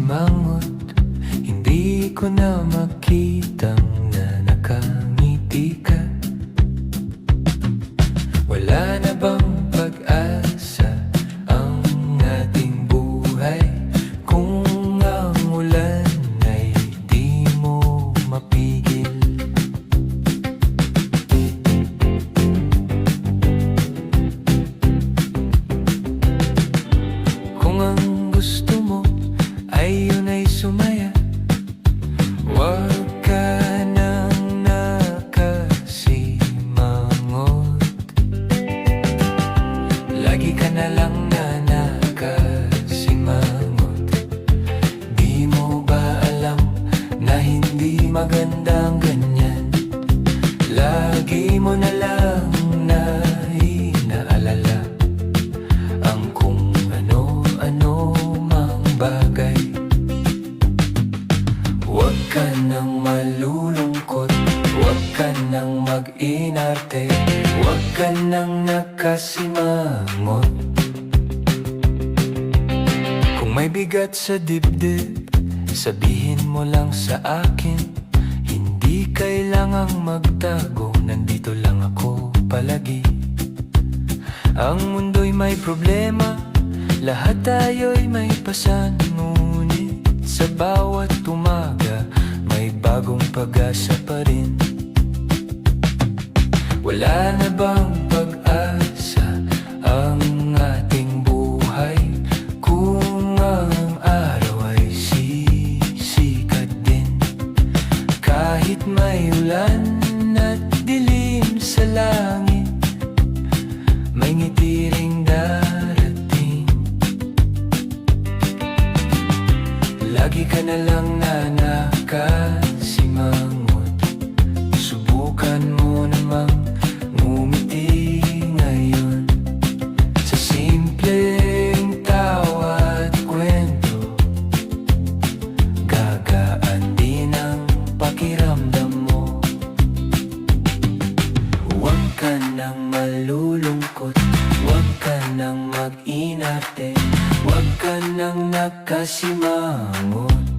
nakasimangot. Hindi ko na makitang na nakangiti ka. Wala na bang pag-asa ang ating buhay kung ang ulan ay di mo mapigil? Kung ang gusto mo ay yun ay sumaya, wag ka nang nakasimangot. Lagi ka na lang na nakasimangot. Di mo ba alam na hindi magandang ganyan? Lagi mo na lang na inaalala ang kung ano-ano mang bagay. Huwag ka nang malulungkot, huwag ka nang mag-inarte, huwag ka nang nakasimangot. Kung may bigat sa dibdib, sabihin mo lang sa akin. Hindi kailangang magtago, nandito lang ako palagi. Ang mundo'y may problema, lahat tayo'y may pasan. Ngunit sa bawat umaga, may bagong pag-asa pa rin. Wala na bang pag-asa ang ating buhay kung ang araw ay sisikat din? Kahit may ulan at dilim sa langit, may ngiti ring darating. Lagi ka na lang na nakasimangot. Subukan mo namang ngumiti ngayon. Sa simpleng tawa at kwento, gagaan din ang pakiramdam mo. Huwag ka nang malulungkot, huwag ka nang mag-inarte, huwag ka nang nakasimangot.